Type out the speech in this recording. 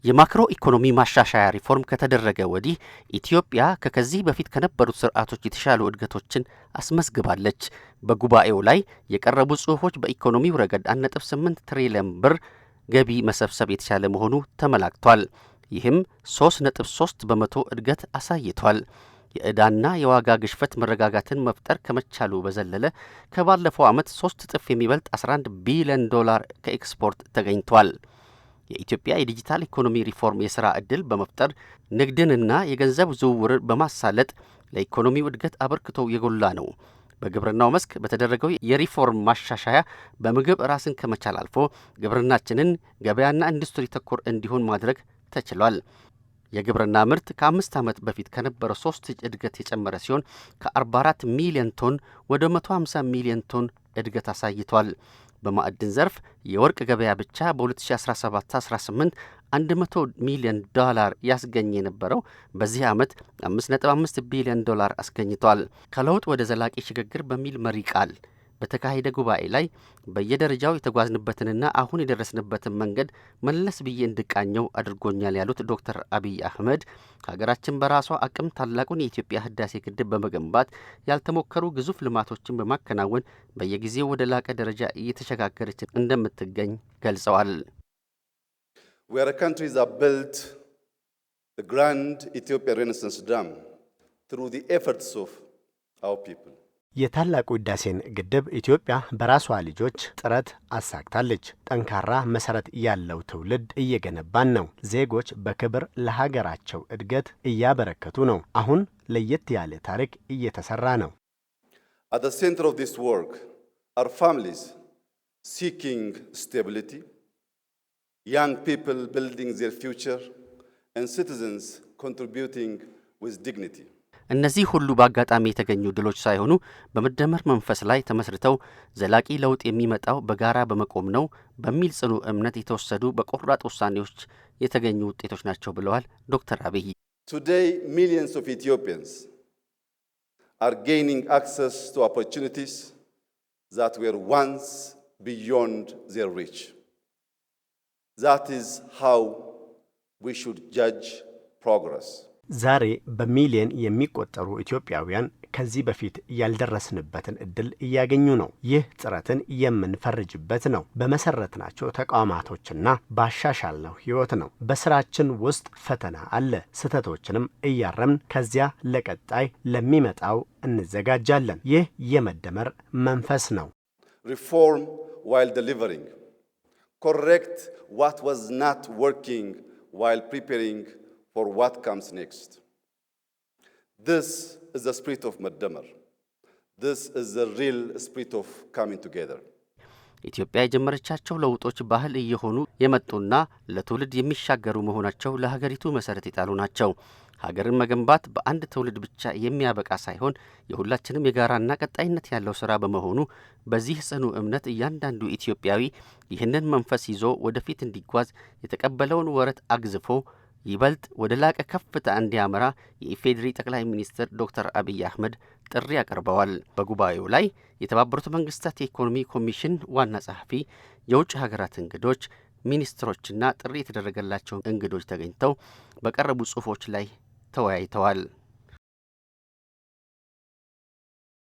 የማክሮ ኢኮኖሚ ማሻሻያ ሪፎርም ከተደረገ ወዲህ ኢትዮጵያ ከዚህ በፊት ከነበሩት ስርዓቶች የተሻሉ እድገቶችን አስመዝግባለች። በጉባኤው ላይ የቀረቡ ጽሑፎች በኢኮኖሚው ረገድ 1.8 ትሪሊዮን ብር ገቢ መሰብሰብ የተቻለ መሆኑ ተመላክቷል። ይህም 3.3 በመቶ እድገት አሳይቷል። የዕዳና የዋጋ ግሽፈት መረጋጋትን መፍጠር ከመቻሉ በዘለለ ከባለፈው ዓመት 3 እጥፍ የሚበልጥ 11 ቢሊዮን ዶላር ከኤክስፖርት ተገኝቷል። የኢትዮጵያ የዲጂታል ኢኮኖሚ ሪፎርም የሥራ ዕድል በመፍጠር ንግድንና የገንዘብ ዝውውርን በማሳለጥ ለኢኮኖሚው እድገት አበርክቶ የጎላ ነው። በግብርናው መስክ በተደረገው የሪፎርም ማሻሻያ በምግብ ራስን ከመቻል አልፎ ግብርናችንን ገበያና ኢንዱስትሪ ተኮር እንዲሆን ማድረግ ተችሏል። የግብርና ምርት ከ5 ዓመት በፊት ከነበረው 3 እጅ እድገት የጨመረ ሲሆን ከ44 ሚሊዮን ቶን ወደ 150 ሚሊዮን ቶን እድገት አሳይቷል። በማዕድን ዘርፍ የወርቅ ገበያ ብቻ በ2017-18 100 ሚሊዮን ዶላር ያስገኘ የነበረው በዚህ ዓመት 5.5 ቢሊዮን ዶላር አስገኝቷል። ከለውጥ ወደ ዘላቂ ሽግግር በሚል መሪ ቃል በተካሄደ ጉባኤ ላይ በየደረጃው የተጓዝንበትንና አሁን የደረስንበትን መንገድ መለስ ብዬ እንድቃኘው አድርጎኛል ያሉት ዶክተር አብይ አህመድ ሀገራችን በራሷ አቅም ታላቁን የኢትዮጵያ ህዳሴ ግድብ በመገንባት ያልተሞከሩ ግዙፍ ልማቶችን በማከናወን በየጊዜው ወደ ላቀ ደረጃ እየተሸጋገረች እንደምትገኝ ገልጸዋል። We are a country that built the Grand Ethiopia Renaissance Dam through the efforts of our people. የታላቁ ህዳሴን ግድብ ኢትዮጵያ በራሷ ልጆች ጥረት አሳክታለች። ጠንካራ መሰረት ያለው ትውልድ እየገነባን ነው። ዜጎች በክብር ለሀገራቸው እድገት እያበረከቱ ነው። አሁን ለየት ያለ ታሪክ እየተሰራ ነው። At the center of this work are families seeking stability, young people building their future, and citizens contributing with dignity. እነዚህ ሁሉ በአጋጣሚ የተገኙ ድሎች ሳይሆኑ በመደመር መንፈስ ላይ ተመስርተው ዘላቂ ለውጥ የሚመጣው በጋራ በመቆም ነው በሚል ጽኑ እምነት የተወሰዱ በቆራጥ ውሳኔዎች የተገኙ ውጤቶች ናቸው ብለዋል ዶክተር አብይ። Today millions of Ethiopians are gaining access to opportunities that were once beyond their reach. That is how we should judge progress. ዛሬ በሚሊዮን የሚቆጠሩ ኢትዮጵያውያን ከዚህ በፊት ያልደረስንበትን እድል እያገኙ ነው። ይህ ጥረትን የምንፈርጅበት ነው። በመሰረትናቸው ተቋማቶችና ባሻሻልነው ህይወት ነው። በስራችን ውስጥ ፈተና አለ። ስህተቶችንም እያረምን ከዚያ ለቀጣይ ለሚመጣው እንዘጋጃለን። ይህ የመደመር መንፈስ ነው። Reform while delivering. Correct what was not working while preparing for what comes next. This is the spirit of Madamar. This is the real spirit of coming together. ኢትዮጵያ የጀመረቻቸው ለውጦች ባህል እየሆኑ የመጡና ለትውልድ የሚሻገሩ መሆናቸው ለሀገሪቱ መሰረት የጣሉ ናቸው። ሀገርን መገንባት በአንድ ትውልድ ብቻ የሚያበቃ ሳይሆን የሁላችንም የጋራና ቀጣይነት ያለው ስራ በመሆኑ በዚህ ጽኑ እምነት እያንዳንዱ ኢትዮጵያዊ ይህንን መንፈስ ይዞ ወደፊት እንዲጓዝ የተቀበለውን ወረት አግዝፎ ይበልጥ ወደ ላቀ ከፍታ እንዲያመራ የኢፌዴሪ ጠቅላይ ሚኒስትር ዶክተር አብይ አህመድ ጥሪ አቀርበዋል። በጉባኤው ላይ የተባበሩት መንግስታት የኢኮኖሚ ኮሚሽን ዋና ጸሐፊ፣ የውጭ ሀገራት እንግዶች፣ ሚኒስትሮችና ጥሪ የተደረገላቸው እንግዶች ተገኝተው በቀረቡ ጽሑፎች ላይ ተወያይተዋል።